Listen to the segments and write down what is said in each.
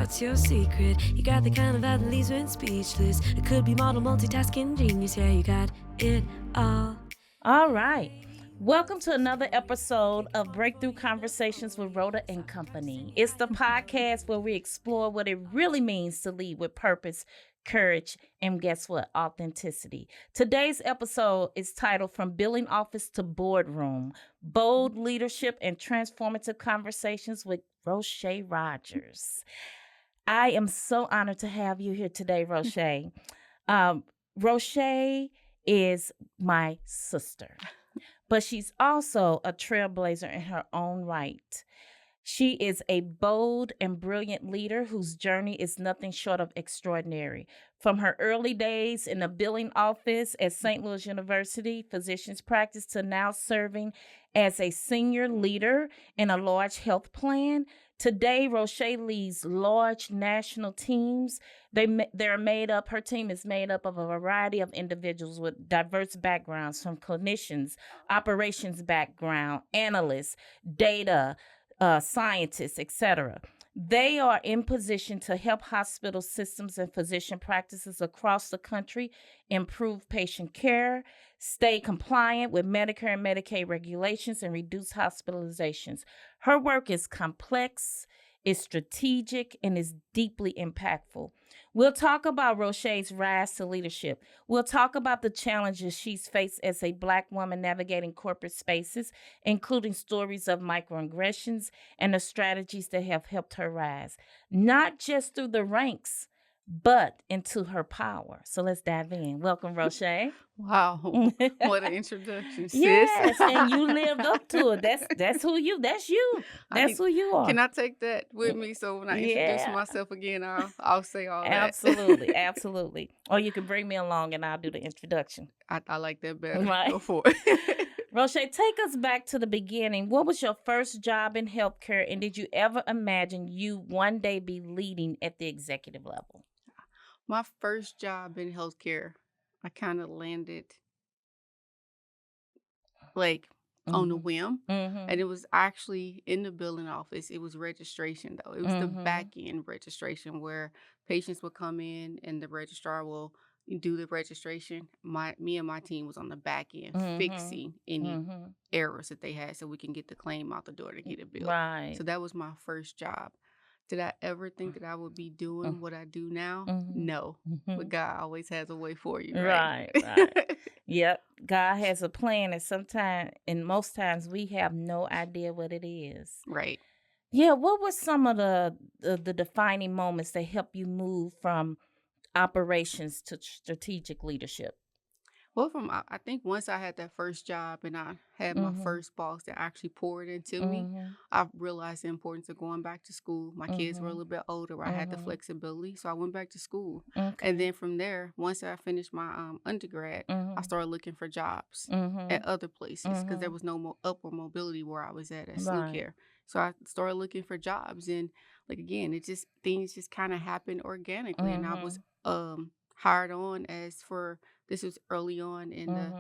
what's your secret? You got the kind of vibe that leaves me speechless. It could be model multitasking genius. Yeah, you got it all. All right. Welcome to another episode of Breakthrough Conversations with Rhoda and Company. It's the podcast where we explore what it really means to lead with purpose, courage, and guess what? Authenticity. Today's episode is titled From Billing Office to Boardroom, Bold Leadership and Transformative Conversations with Rhoshay Rogers. I am so honored to have you here today, Rhoshay. Rhoshay is my sister, but she's also a trailblazer in her own right. She is a bold and brilliant leader whose journey is nothing short of extraordinary. From her early days in the billing office at St. Louis University Physicians Practice to now serving as a senior leader in a large health plan, today Rhoshay leads large national teams. Her team is made up of a variety of individuals with diverse backgrounds, from clinicians, operations background, analysts, data, scientists, etc. They are in position to help hospital systems and physician practices across the country improve patient care, stay compliant with Medicare and Medicaid regulations, and reduce hospitalizations. Her work is complex, is strategic, and is deeply impactful. We'll talk about Rhoshay's rise to leadership. We'll talk about the challenges she's faced as a Black woman navigating corporate spaces, including stories of microaggressions and the strategies that have helped her rise, not just through the ranks, but into her power. So let's dive in. Welcome, Rhoshay. Wow, what an introduction, sis. Yes, and you lived up to it. That's you. That's who you are. Can I take that with me so when I introduce myself again, I'll say all that? Absolutely. Or you can bring me along and I'll do the introduction. I like that better. Right. Go for it. Rhoshay, take us back to the beginning. What was your first job in healthcare, and did you ever imagine you one day be leading at the executive level? My first job in healthcare, I kind of landed like on a whim. Mm-hmm. And it was actually in the billing office. It was registration, though. It was the back end registration where patients would come in and the registrar will do the registration. Me and my team was on the back end fixing any errors that they had so we can get the claim out the door to get it billed. Right. So that was my first job. Did I ever think that I would be doing what I do now? No. But God always has a way for you, right? Right. Yep. God has a plan, and most times we have no idea what it is. Right. Yeah. What were some of the defining moments that help you move from operations to strategic leadership? Well, I think once I had that first job and I had my first boss that actually poured into me, I realized the importance of going back to school. My kids were a little bit older. I had the flexibility, so I went back to school. Okay. And then from there, once I finished my undergrad, I started looking for jobs at other places because there was no more upward mobility where I was at SLU Care. So I started looking for jobs, and things just kind of happened organically, and I was hired on this was early on in the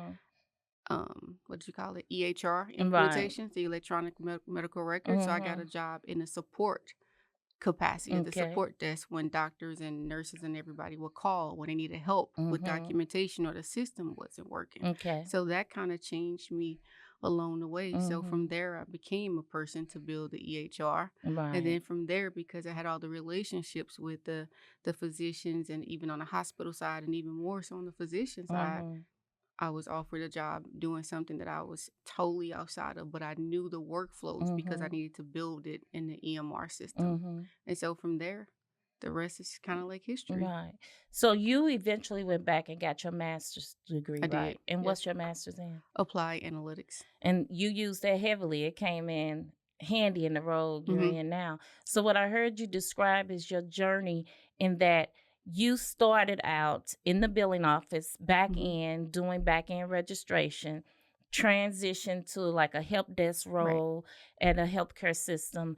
what do you call it, EHR implementation, the electronic medical record. So I got a job in the support capacity at the support desk when doctors and nurses and everybody would call when they needed help with documentation or the system wasn't working. Okay. So that kind of changed me along the way. So from there, I became a person to build the EHR. Right. And then from there, because I had all the relationships with the physicians and even on the hospital side and even more so on the physician side, I was offered a job doing something that I was totally outside of, but I knew the workflows because I needed to build it in the EMR system. And so from there, the rest is kind of like history. Right. So you eventually went back and got your master's degree, I right? did. And Yes. what's your master's in? Applied analytics. And you used that heavily. It came in handy in the role you're in now. So what I heard you describe is your journey in that you started out in the billing office, back end, doing back end registration, transitioned to like a help desk role at a healthcare system,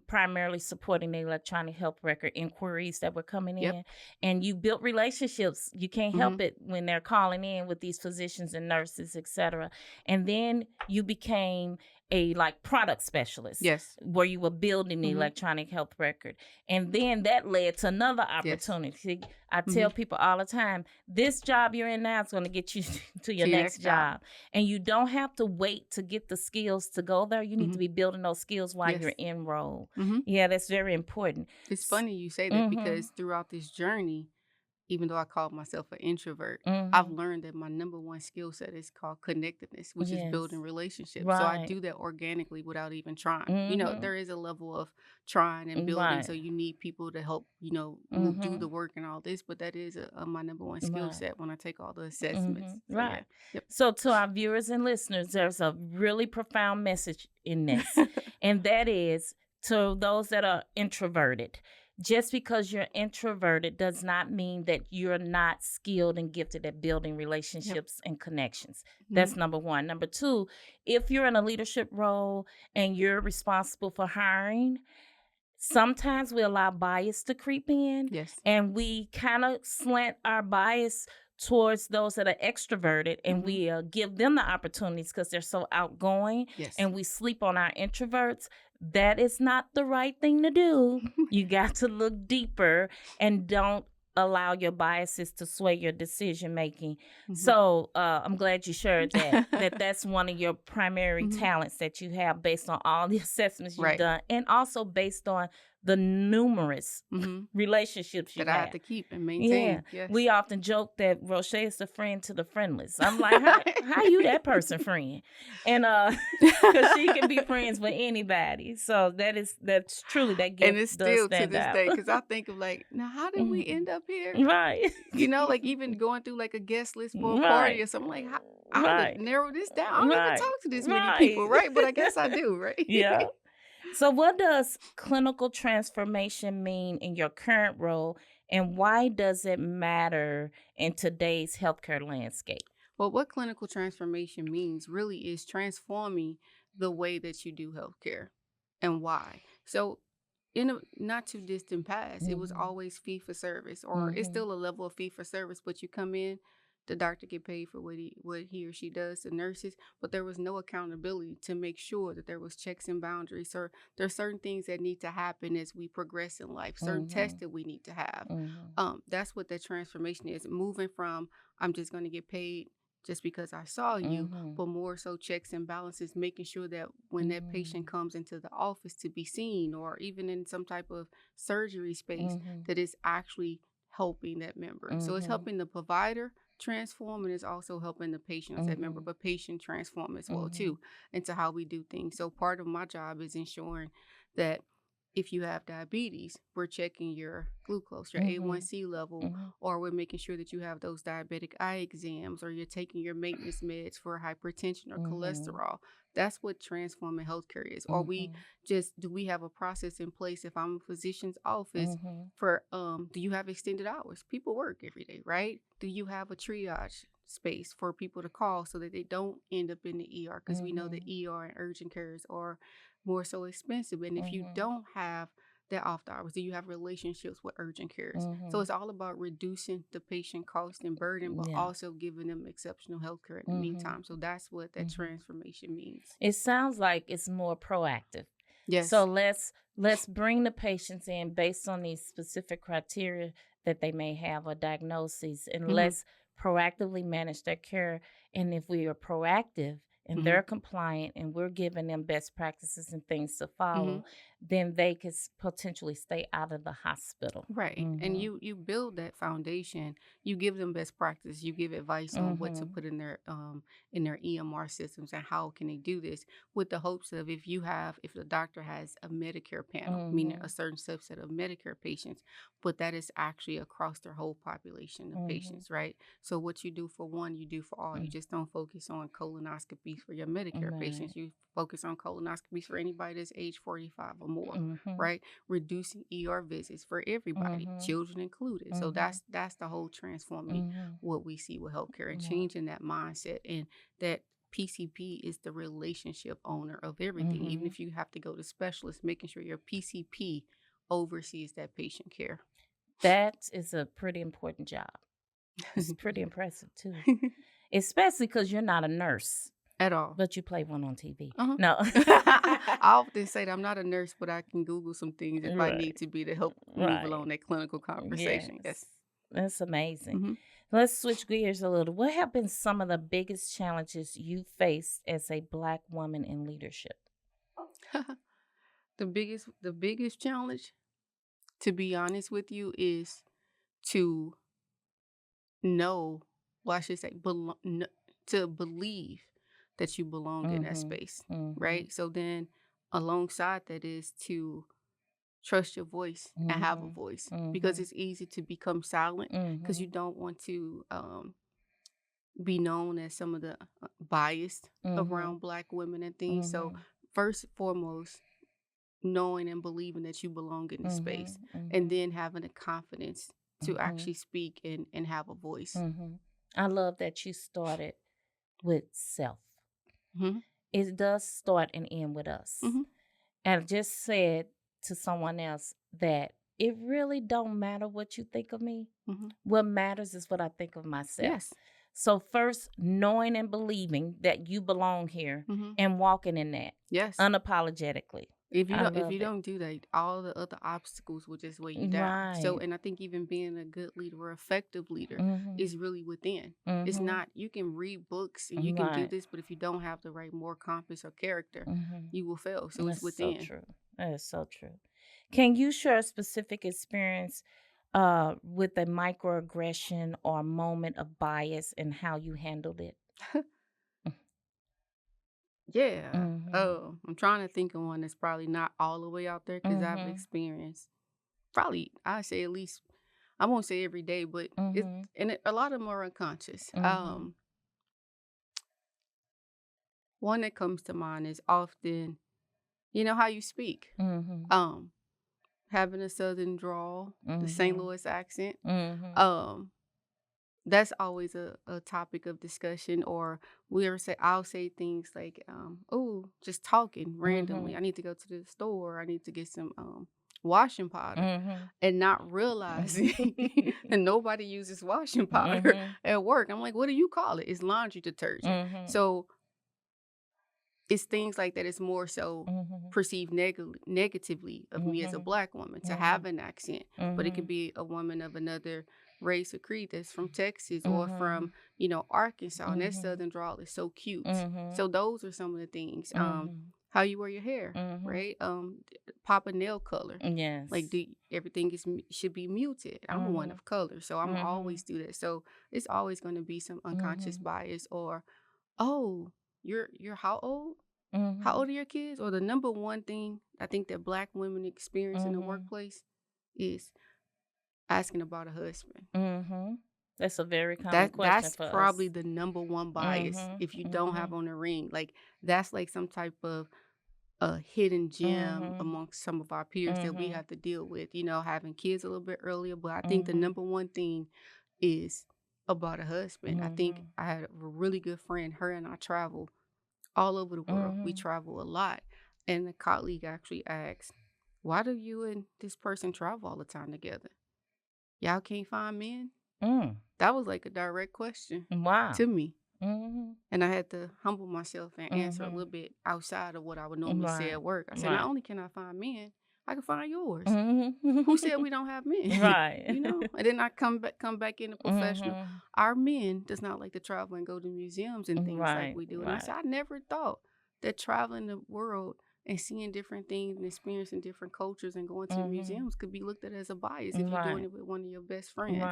primarily supporting the electronic health record inquiries that were coming in. And you built relationships. You can't help it when they're calling in with these physicians and nurses, et cetera. And then you became a like product specialist. Yes. Where you were building the electronic health record. And then that led to another opportunity. Yes. I tell people all the time, this job you're in now is going to get you to your next job. And you don't have to wait to get the skills to go there. You need to be building those skills while you're in role. Yeah, that's very important. It's funny you say that because throughout this journey, even though I call myself an introvert, I've learned that my number one skill set is called connectedness, which is building relationships. Right. So I do that organically without even trying. You know, there is a level of trying and building. Right. So you need people to help, you know, do the work and all this. But that is my number one skill set when I take all the assessments. So, right. Yeah. Yep. So to our viewers and listeners, there's a really profound message in this. And that is to those that are introverted. Just because you're introverted does not mean that you're not skilled and gifted at building relationships and connections. That's number one. Number two, if you're in a leadership role and you're responsible for hiring, sometimes we allow bias to creep in. Yes. And we kind of slant our bias towards those that are extroverted, and we give them the opportunities because they're so outgoing. Yes. And we sleep on our introverts. That is not the right thing to do. You got to look deeper and don't allow your biases to sway your decision making. So I'm glad you shared that's one of your primary talents that you have based on all the assessments you've done, and also based on the numerous relationships you that I have to keep and maintain. Yeah. Yes. We often joke that Rhoshay is the friend to the friendless. I'm like, how you that person friend? And because she can be friends with anybody. So that's truly that gift. And it's still to this day, because I think of like, now how did we end up here? Right. You know, like even going through like a guest list for a party or something, like I have to narrow this down. I don't even talk to this many people, right? But I guess I do, right? Yeah. So what does clinical transformation mean in your current role, and why does it matter in today's healthcare landscape? Well, what clinical transformation means really is transforming the way that you do healthcare, and why. So in a not too distant past, it was always fee for service, or it's still a level of fee for service, but you come in, the doctor get paid for what he or she does, the nurses, but there was no accountability to make sure that there was checks and boundaries. So there's certain things that need to happen as we progress in life, certain tests that we need to have. That's what that transformation is, moving from I'm just going to get paid just because I saw you, but more so checks and balances, making sure that when that patient comes into the office to be seen, or even in some type of surgery space, that it's actually helping that member. So it's helping the provider transform, and it's also helping the patient as that member, but patient transform as well too, into how we do things. So part of my job is ensuring that if you have diabetes, we're checking your glucose, your A1C level, or we're making sure that you have those diabetic eye exams, or you're taking your maintenance meds for hypertension or cholesterol. That's what transforming healthcare is. Or do we have a process in place if I'm a physician's office for, do you have extended hours? People work every day, right? Do you have a triage space for people to call so that they don't end up in the ER? Because we know the ER and urgent cares are more so expensive. And if you don't have that off the hours, do you have relationships with urgent cares? So it's all about reducing the patient cost and burden, but also giving them exceptional health care in the meantime. So that's what that transformation means. It sounds like it's more proactive. Yes. So let's bring the patients in based on these specific criteria that they may have, or diagnoses, and let's proactively manage their care. And if we are proactive and they're compliant and we're giving them best practices and things to follow, then they could potentially stay out of the hospital. Right. And you build that foundation. You give them best practice. You give advice on what to put in their EMR systems and how can they do this, with the hopes of if the doctor has a Medicare panel, meaning a certain subset of Medicare patients, but that is actually across their whole population of patients, right? So what you do for one, you do for all. You just don't focus on colonoscopies for your Medicare patients. You focus on colonoscopies for anybody that's age 45 or more, right? Reducing ER visits for everybody, children included. So that's the whole transforming what we see with healthcare, and changing that mindset, and that PCP is the relationship owner of everything. Even if you have to go to specialists, making sure your PCP oversees that patient care. That is a pretty important job. It's pretty impressive too, especially because you're not a nurse. At all. But you play one on TV. Uh-huh. No. I often say that I'm not a nurse, but I can Google some things if I need to be to help move along that clinical conversation. Yes. That's amazing. Mm-hmm. Let's switch gears a little. What have been some of the biggest challenges you faced as a Black woman in leadership? The biggest challenge, to be honest with you, is to know, well, I should say, to believe that you belong in that space, right? So then, alongside that is to trust your voice and have a voice, because it's easy to become silent because you don't want to be known as some of the biased around Black women and things. So first and foremost, knowing and believing that you belong in the space, and then having the confidence to actually speak and have a voice. I love that you started with self. Mm-hmm. It does start and end with us. Mm-hmm. And I just said to someone else that it really don't matter what you think of me. What matters is what I think of myself. Yes. So first, knowing and believing that you belong here and walking in that. Yes. Unapologetically. If you don't do that, all the other obstacles will just weigh you down. Right. So, and I think even being a good leader or effective leader is really within. It's not, you can read books and you can do this, but if you don't have the right moral compass or character, you will fail. So it's within. So true. That is so true. Can you share a specific experience with a microaggression or a moment of bias and how you handled it? Yeah. I'm trying to think of one that's probably not all the way out there because I've experienced probably, I say at least, I won't say every day, but a lot of them are unconscious. One that comes to mind is often, how you speak. Having a Southern drawl, the St. Louis accent. That's always a topic of discussion, or I'll say things like, just talking randomly. I need to go to the store. I need to get some washing powder, and not realizing that nobody uses washing powder at work. I'm like, what do you call it? It's laundry detergent. So it's things like that. It's more so perceived negatively of me as a Black woman to have an accent, but it could be a woman of another race or creed that's from Texas or from, Arkansas, and that Southern drawl is so cute. So those are some of the things. How you wear your hair, right? Pop a nail color. Yes. Like everything should be muted. I'm one of color, so I'm always do that. So it's always going to be some unconscious bias, or, oh, you're how old? How old are your kids? Or the number one thing I think that Black women experience in the workplace is asking about a husband. That's a very common question That's for us. probably the number one bias. If you don't have on a ring, like that's like some type of a hidden gem amongst some of our peers that we have to deal with. Having kids a little bit earlier, but I think the number one thing is about a husband. I think I had a really good friend. Her and I travel all over the world. We travel a lot. And a colleague actually asked, why do you and this person travel all the time together? Y'all can't find men? That was like a direct question to me. And I had to humble myself and answer a little bit outside of what I would normally say at work. I said, not only can I find men, I can find yours. Who said we don't have men? Right. And then I come back into professional. Our men does not like to travel and go to museums and things like we do. And I said, I never thought that traveling the world and seeing different things and experiencing different cultures and going to museums could be looked at as a bias if you're doing it with one of your best friends.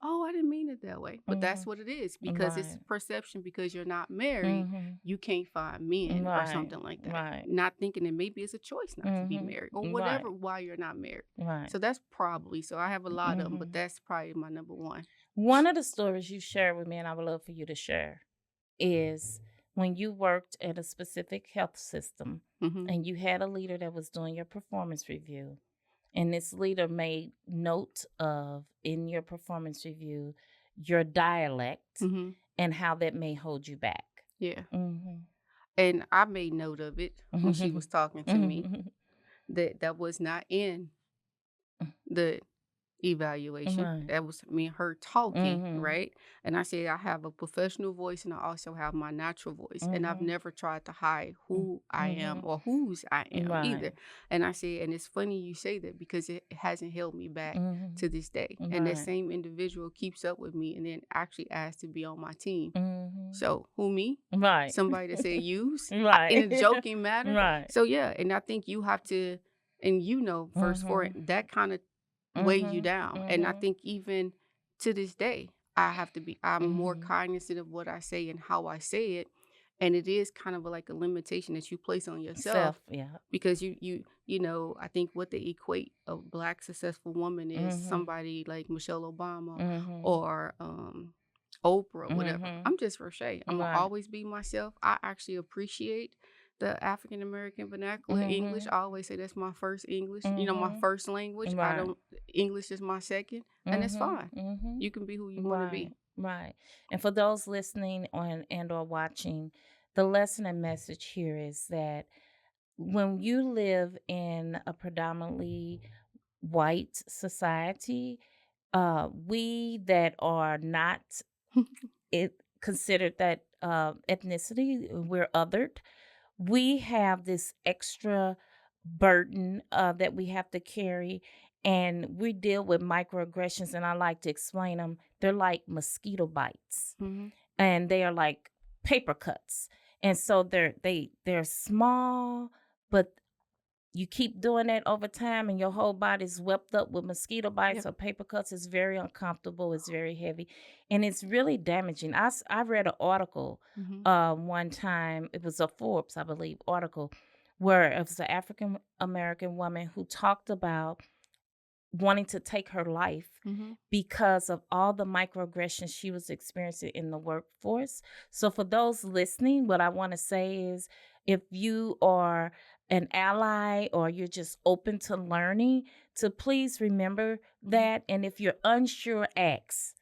Oh, I didn't mean it that way. But that's what it is, because it's perception. Because you're not married, you can't find men or something like that. Not thinking that maybe it's a choice not to be married or whatever, why you're not married. So that's probably, so I have a lot of them, but that's probably my number one. One of the stories you shared with me, and I would love for you to share, is when you worked at a specific health system and you had a leader that was doing your performance review, and this leader made note of, in your performance review, your dialect and how that may hold you back. Yeah. And I made note of it when she was talking to me, that was not in the evaluation. Right. That was me and her talking, Mm-hmm. right? And I said I have a professional voice and I also have my natural voice. And I've Mm-hmm. never tried to hide who I am Mm-hmm. or whose I am either. Right. And I said, and it's funny you say that because it hasn't held me back Mm-hmm. to this day. And that Right. same individual keeps up with me and then actually asked to be on my team. Mm-hmm. So who, me? Right. Somebody that said use Right. in a joking manner. Right. So yeah, and I think you have to, and first for it, Mm-hmm. that kind of weighs you Mm-hmm. down. And I Mm-hmm. think even to this day, I'm more Mm-hmm. cognizant of what I say and how I say it. And it is kind of like a limitation that you place on yourself Self, yeah. because I think what they equate a Black successful woman is Mm-hmm. somebody like Michelle Obama Mm-hmm. or Oprah, whatever. Mm-hmm. I'm just Rhoshay. I'm gonna Right. always be myself. I actually appreciate the African American vernacular English. Mm-hmm. I always say that's my first English. My Mm-hmm. first language. Right. English is my second, and it's Mm-hmm. fine. Mm-hmm. You can be who you want to Right. be. Right. And for those listening on and or watching, the lesson and message here is that when you live in a predominantly white society, we that are not considered that ethnicity, we're othered. We have this extra burden that we have to carry, and we deal with microaggressions. And I like to explain them. They're like mosquito bites, Mm-hmm. and they are like paper cuts. And so they're small, but you keep doing that over time and your whole body's swept up with mosquito bites Yep. or paper cuts. It's very uncomfortable. It's very heavy, and it's really damaging. I read an article one time. It was a Forbes, I believe, article where it was an African American woman who talked about wanting to take her life Mm-hmm. because of all the microaggressions she was experiencing in the workforce. So for those listening, what I want to say is if you are an ally or you're just open to learning, to please remember that. And if you're unsure,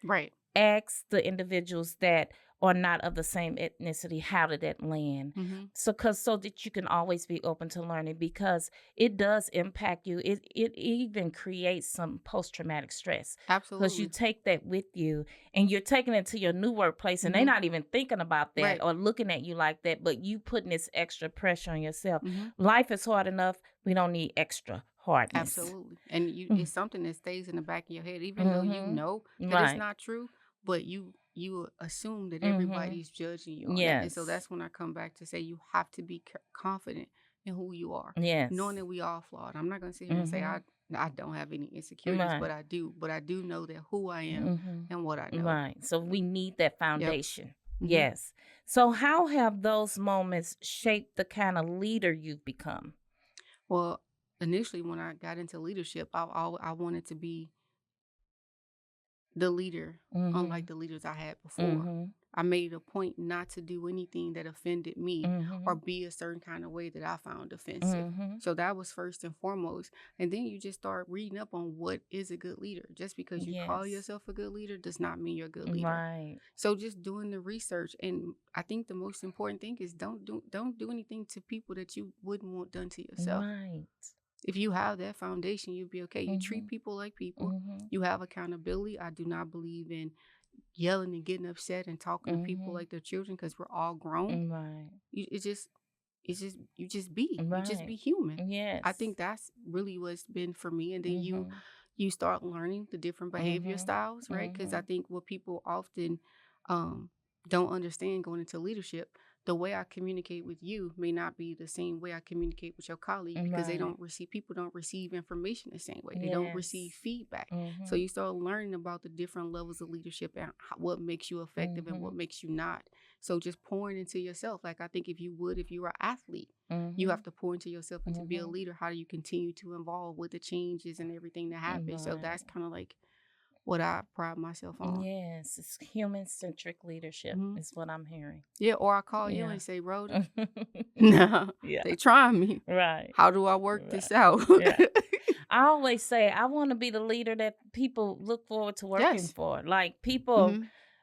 Right. ask the individuals that are not of the same ethnicity, how did that land? Mm-hmm. So that you can always be open to learning, because it does impact you. It even creates some post-traumatic stress, because you Absolutely. take that with you and you're taking it to your new workplace, and they're not even thinking about that Right. or looking at you like that, but you putting this extra pressure on yourself. Mm-hmm. Life is hard enough. We don't need extra hardness. Absolutely. And it's something that stays in the back of your head, even though you Mm-hmm. know that it's Right. not true, but you assume that Mm-hmm. everybody's judging you on that. And so Yes. that's when I come back to say you have to be confident in who you are, Yes. knowing that we all flawed. I'm not going to sit here and say I don't have any insecurities, Right. but I do. But I do know that who I am and what I know. Right. So we need that Yep. foundation. Mhm. Yes. So how have those moments shaped the kind of leader you've become? Well, initially when I got into leadership, I wanted to be the leader, unlike the leaders I had before. I made it a point not to do anything that offended me or be a certain kind of way that I found offensive. So that was first and foremost. And then you just start reading up on what is a good leader. Just because you call Yes. yourself a good leader does not mean you're a good leader. Right. So just doing the research, and I think the most important thing is don't do anything to people that you wouldn't want done to yourself. Right. If you have that foundation, you'll be okay. You treat people like people. You have accountability. I do not believe in yelling and getting upset and talking to people like they're children, because we're all grown. Right. You just be. Right. You just be human. Yes. I think that's really what's been for me. And then you start learning the different behavior styles, right? Because I think what people often don't understand going into leadership, the way I communicate with you may not be the same way I communicate with your colleague, because people don't receive information the same way. They don't receive feedback. So you start learning about the different levels of leadership and what makes you effective and what makes you not. So just pouring into yourself. Like I think if you were an athlete, you have to pour into yourself, and to be a leader, how do you continue to evolve with the changes and everything that happens? So that's kind of like what I pride myself on. Yes, it's human-centric leadership is what I'm hearing. Yeah, or I call you and say, Rhoda, no, they trying me. Right. How do I work this out? I always say I want to be the leader that people look forward to working for. Like people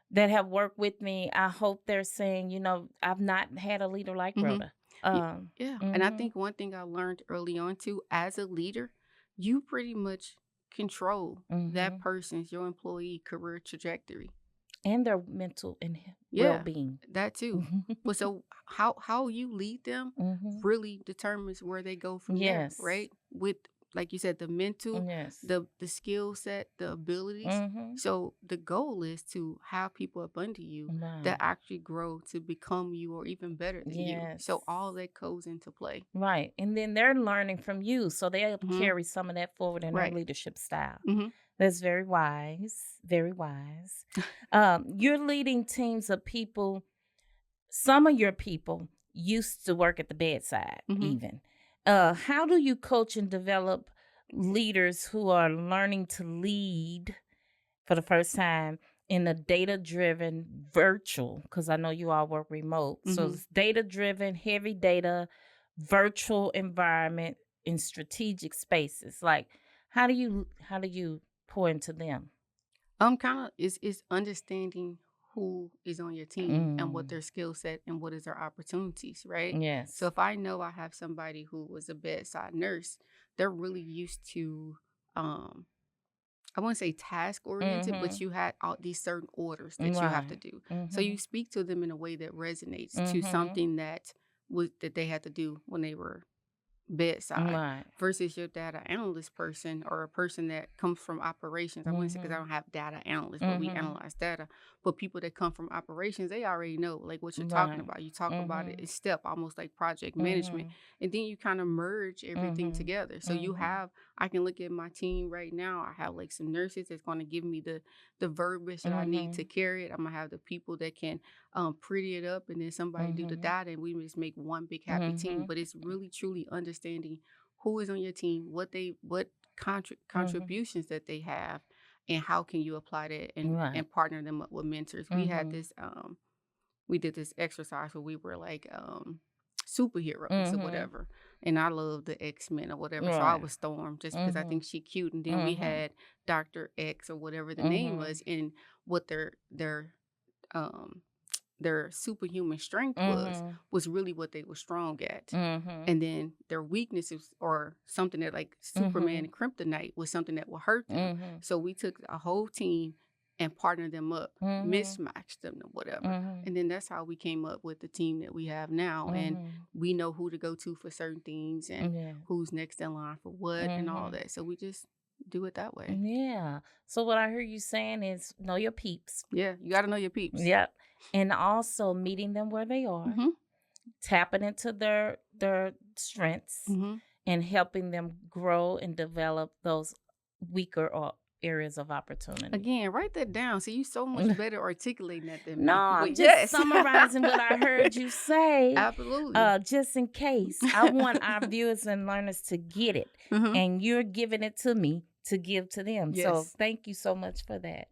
that have worked with me, I hope they're saying, I've not had a leader like Rhoda. And I think one thing I learned early on too, as a leader, you pretty much control that person's, your employee career trajectory. And their mental and Yeah, well-being. that too. But so how you lead them really determines where they go from there, right? With, like you said, the mental, the skill set, the abilities. So the goal is to have people up under you that actually grow to become you or even better than you. So all that goes into play. Right. And then they're learning from you. So they'll carry some of that forward in their leadership style. That's very wise. Very wise. You're leading teams of people. Some of your people used to work at the bedside, even. How do you coach and develop leaders who are learning to lead for the first time in a data-driven virtual, because I know you all work remote. So it's data-driven, heavy data, virtual environment in strategic spaces. Like, how do you pour into them? Kind of is understanding who is on your team and what their skill set and what is their opportunities, right? Yes. So if I know I have somebody who was a bedside nurse, they're really used to I wouldn't say task oriented, but you had all these certain orders that you have to do. So you speak to them in a way that resonates to something that they had to do when they were bedside versus your data analyst person or a person that comes from operations. I wouldn't say, because I don't have data analysts, but we analyze data. But people that come from operations, they already know like what you're talking about. You talk about it in step, almost like project management, and then you kind of merge everything together. So you have, I can look at my team right now. I have like some nurses that's going to give me the verbiage that I need to carry it. I'm gonna have the people that can pretty it up, and then somebody do the data, and we just make one big happy team. But it's really truly understanding who is on your team, what contributions that they have, and how can you apply that and partner them up with mentors. We had this we did this exercise where we were like superheroes or whatever, and I love the X-Men or whatever, so I was Storm just because I think she cute, and then we had Dr. X or whatever the name was, and what their superhuman strength was really what they were strong at. And then their weaknesses or something that like Superman and Kryptonite was something that would hurt them. So we took a whole team and partnered them up, mismatched them or whatever. And then that's how we came up with the team that we have now. And we know who to go to for certain things and who's next in line for what and all that. So we just do it that way. Yeah. So what I hear you saying is know your peeps. Yeah, you got to know your peeps. Yep. And also meeting them where they are, tapping into their strengths, and helping them grow and develop those weaker or areas of opportunity. Again, write that down. So you so much better articulating that than me. No, I'm just summarizing what I heard you say. Absolutely. Just in case. I want our viewers and learners to get it. And you're giving it to me to give to them. Yes. So thank you so much for that.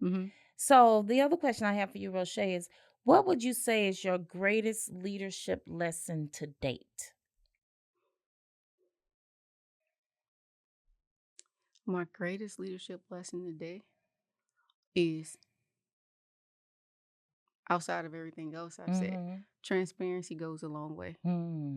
So the other question I have for you, Rhoshay, is what would you say is your greatest leadership lesson to date? My greatest leadership lesson today is, outside of everything else I've said, transparency goes a long way.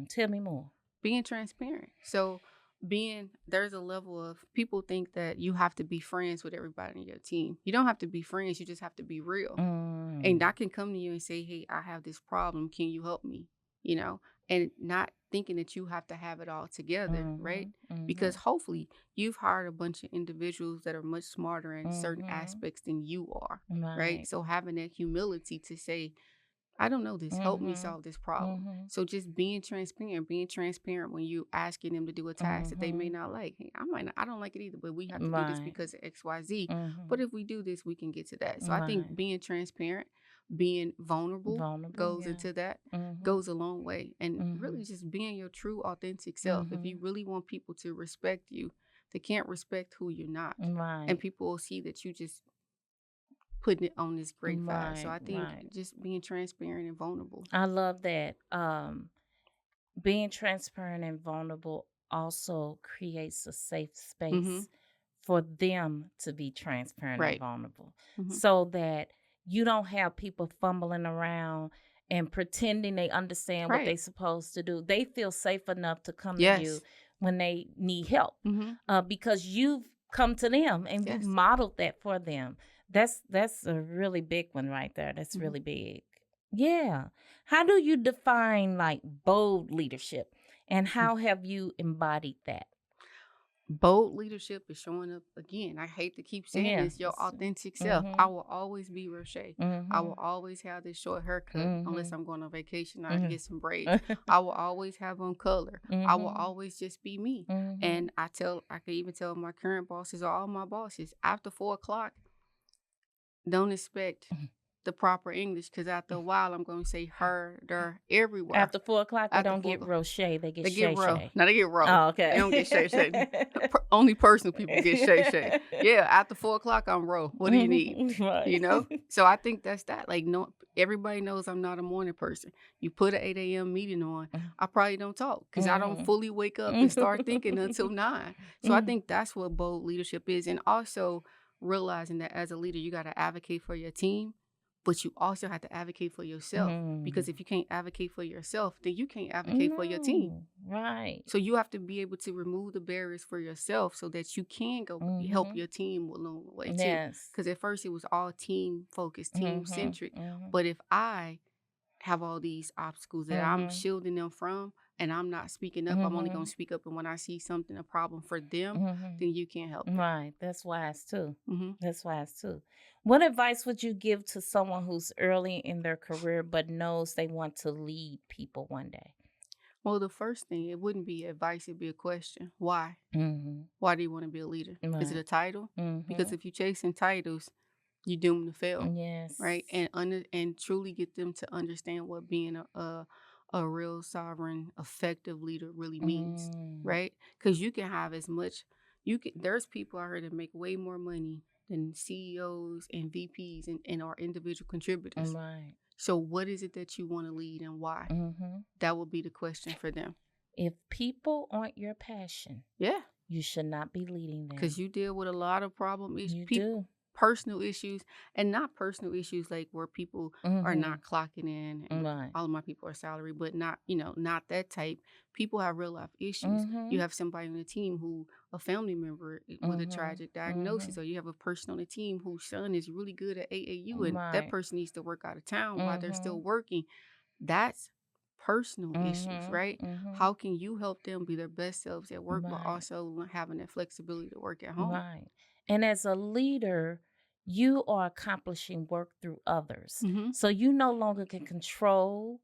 Tell me more. Being transparent. So there's a level of, people think that you have to be friends with everybody on your team. You don't have to be friends. You just have to be real. And I can come to you and say, hey, I have this problem. Can you help me? You know, and not thinking that you have to have it all together, right? Because hopefully you've hired a bunch of individuals that are much smarter in certain aspects than you are, right? So having that humility to say, I don't know this, help me solve this problem. So just being transparent when you asking them to do a task that they may not like. Hey, I don't like it either, but we have to do this because of XYZ. But if we do this, we can get to that. So I think being transparent, being vulnerable goes into that, goes a long way. And really just being your true, authentic self. If you really want people to respect you, they can't respect who you're not. And people will see that you just putting it on this great vibe. So I think just being transparent and vulnerable. I love that. Being transparent and vulnerable also creates a safe space for them to be transparent and vulnerable, so that you don't have people fumbling around and pretending they understand what they're supposed to do. They feel safe enough to come to you when they need help, because you've come to them, and you Yes. modeled that for them. That's a really big one right there. That's really big. Yeah. How do you define like bold leadership, and how have you embodied that? Bold leadership is showing up again. I hate to keep saying Yeah. this, your authentic self. Mm-hmm. I will always be Rhoshay. I will Mm-hmm. always have this short haircut unless I'm going on vacation. I Mm-hmm. get some braids. I will always have on color. I will Mm-hmm. always just be me. Mm-hmm. And I can even tell my current bosses or all my bosses after 4 o'clock, don't expect the proper English because after a while I'm going to say her, der, everywhere. After 4 o'clock, they After don't 4 get Rochet, they get They get Shay row. Shay. Now they get row. Oh, They don't get Shay Shay. okay. Only personal people get Shay Shay. Yeah, after 4 o'clock, I'm row. What do you need? Right. You know? So I think that's that. Like, no, everybody knows I'm not a morning person. You put an 8 a.m. meeting on, I probably don't talk because I don't fully wake up and start thinking until 9. So I think that's what bold leadership is. And also realizing that as a leader, you got to advocate for your team, but you also have to advocate for yourself because if you can't advocate for yourself, then you can't advocate for your team. Right. So you have to be able to remove the barriers for yourself so that you can go help your team along the way too. Yes. Because at first it was all team focused, team centric. But if I have all these obstacles that I'm shielding them from and I'm not speaking up, I'm only going to speak up. And when I see something, a problem for them, then you can't help them. Right. That's wise too. That's wise too. What advice would you give to someone who's early in their career but knows they want to lead people one day? Well, the first thing, it wouldn't be advice, it'd be a question. Why? Why do you want to be a leader? Is it a title? Because if you're chasing titles, you're doomed to fail. Yes. Right? And truly get them to understand what being a real sovereign, effective leader really means. Right? Because you can have as much there's people out here that make way more money than CEOs and VPs and our individual contributors. Right. So what is it that you want to lead and why? That would be the question for them. If people aren't your passion, yeah, you should not be leading them. Because you deal with a lot of problem issues. You do. Personal issues, and not personal issues like where people are not clocking in. And Right. all of my people are salary, but not, not that type. People have real life issues. You have somebody on the team who a family member with a tragic diagnosis, or you have a person on the team whose son is really good at AAU, and that person needs to work out of town while they're still working. That's personal issues, right? How can you help them be their best selves at work, but also having that flexibility to work at home? Right. And as a leader, you are accomplishing work through others. So you no longer can control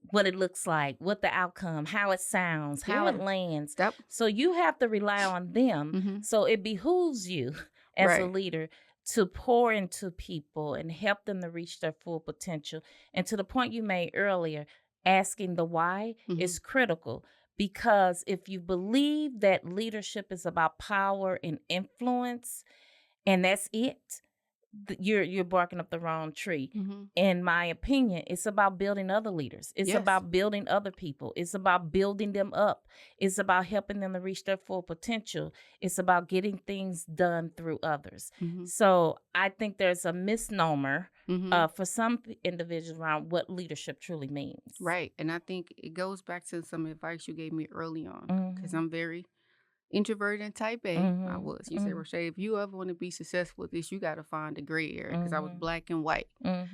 what it looks like, what the outcome, how it sounds, how it lands. So you have to rely on them. So it behooves you as a leader to pour into people and help them to reach their full potential. And to the point you made earlier, asking the why is critical. Because if you believe that leadership is about power and influence, and that's it, you're barking up the wrong tree. In my opinion, it's about building other leaders. It's about building other people. It's about building them up. It's about helping them to reach their full potential. It's about getting things done through others. So I think there's a misnomer for some individuals around what leadership truly means. Right. And I think it goes back to some advice you gave me early on, because I'm very introverted and type A. I was. You said, Rhoshay, if you ever want to be successful with this, you got to find the gray area, because I was black and white.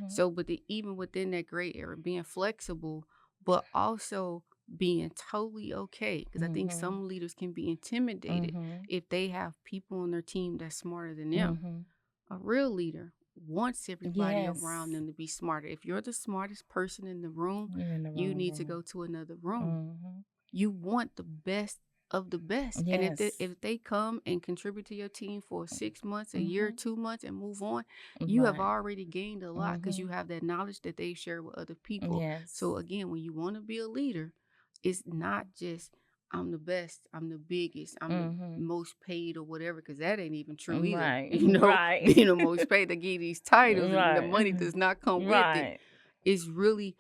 So, but even within that gray area, being flexible, but also being totally okay, because I think some leaders can be intimidated if they have people on their team that's smarter than them. A real leader wants everybody around them to be smarter. If you're the smartest person in the room, you need to go to another room. You want the best of the best. And if they come and contribute to your team for 6 months, a year, 2 months, and move on, you have already gained a lot, because you have that knowledge that they share with other people. So again, when you want to be a leader, it's not just I'm the best, I'm the biggest, I'm the most paid or whatever, because that ain't even true either. Being the most paid, to give these titles and the money does not come with it. It's really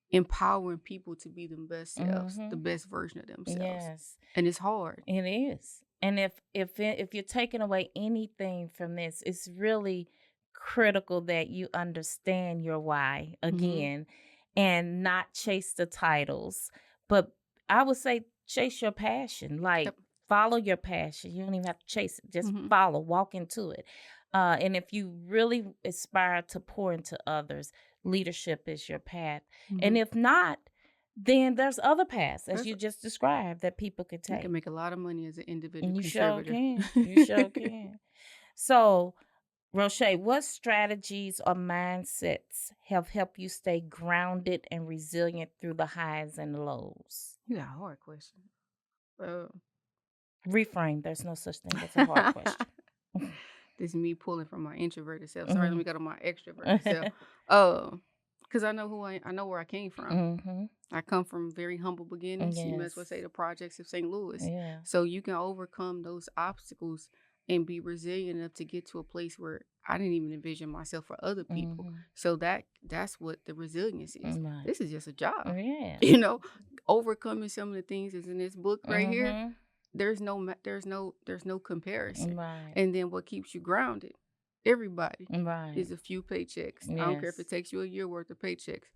empowering people to be the best selves, the best version of themselves. And it's hard. It is. And if you're taking away anything from this, it's really critical that you understand your why again, and not chase the titles, but I would say chase your passion. Like follow your passion. You don't even have to chase it. Just follow, walk into it. And if you really aspire to pour into others, leadership is your path. And if not, then there's other paths, as you just described, that people could take. You can make a lot of money as an individual And you contributor. sure can. You sure can. So, Rhoshay, what strategies or mindsets have helped you stay grounded and resilient through the highs and the lows? You got a hard question. Reframe. There's no such thing as a hard question. This is me pulling from my introverted self. Sorry, let me go to my extroverted self. Because I know I know where I came from. I come from very humble beginnings. You might as well say the projects of St. Louis. Yeah. So you can overcome those obstacles and be resilient enough to get to a place where I didn't even envision myself for other people. So that's what the resilience is. Right. This is just a job. Yeah. You know, overcoming some of the things that's in this book right here. There's no comparison. Right. And then what keeps you grounded? Everybody is a few paychecks. Yes. I don't care if it takes you a year worth of paychecks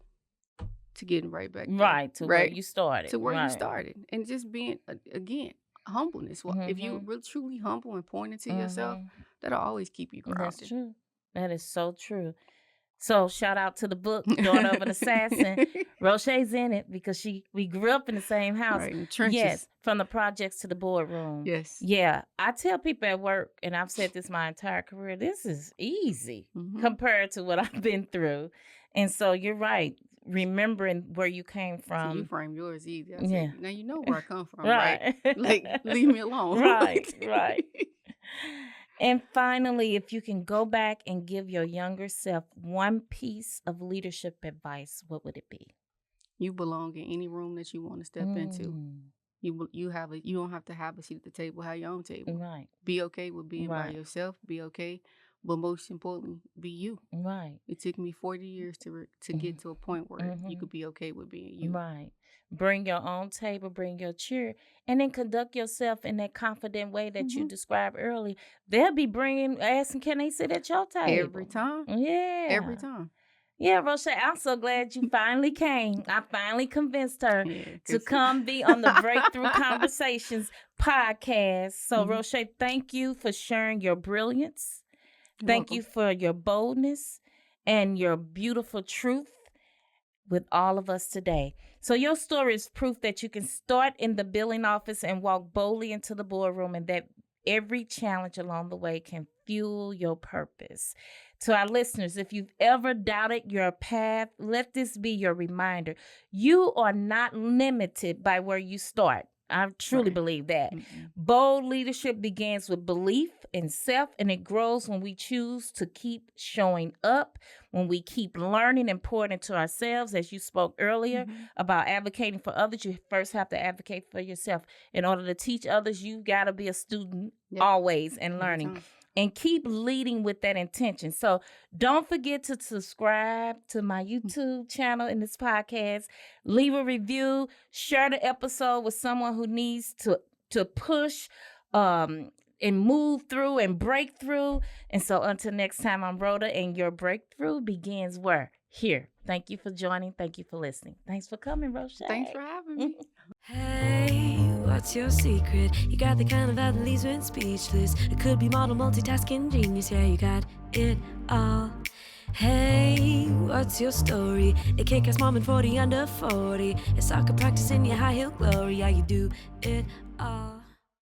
to getting right back there. Right, to where you started. To where you started. And just being, again, humbleness. If you really truly humble and point into yourself, that'll always keep you grounded. That's true. That is so true. So shout out to the book, Daughter of an Assassin. Rhoshay's in it because we grew up in the same house. Right, in the trenches. Yes, from the projects to the boardroom. Yes. Yeah, I tell people at work, and I've said this my entire career, this is easy compared to what I've been through. And so you're right, remembering where you came from. So you frame yours easy. I Yeah. said, now you know where I come from, right? Like, leave me alone. Right. And finally, if you can go back and give your younger self one piece of leadership advice, what would it be? You belong in any room that you want to step into. You don't have to have a seat at the table, have your own table. Right. Be okay with being by yourself. Be okay. But most importantly, be you. Right. It took me 40 years to get to a point where you could be okay with being you. Right. Bring your own table, bring your chair, and then conduct yourself in that confident way that you described earlier. They'll be asking, can they sit at your table? Every time. Yeah. Every time. Yeah, Rhoshay, I'm so glad you finally came. I finally convinced her to come be on the Breakthrough Conversations podcast. So, Rhoshay, thank you for sharing your brilliance. Thank you for your boldness and your beautiful truth with all of us today. So your story is proof that you can start in the billing office and walk boldly into the boardroom, and that every challenge along the way can fuel your purpose. To our listeners, if you've ever doubted your path, let this be your reminder. You are not limited by where you start. I truly believe that. Bold leadership begins with belief in self, and it grows when we choose to keep showing up, when we keep learning and pouring into ourselves. As you spoke earlier about advocating for others, you first have to advocate for yourself. In order to teach others, you got to be a student always and learning. And keep leading with that intention. So don't forget to subscribe to my YouTube channel in this podcast. Leave a review. Share the episode with someone who needs to push and move through and break through. And so until next time, I'm Rhoda, and your breakthrough begins where? Here. Thank you for joining. Thank you for listening. Thanks for coming, Rhoshay. Thanks for having me. Hey, what's your secret? You got the kind of vibe that leaves you speechless. It could be model multitasking genius. Yeah, you got it all. Hey, what's your story? A kick-ass mom and 40 under 40. A soccer practice in your high heel glory. Yeah, you do it all.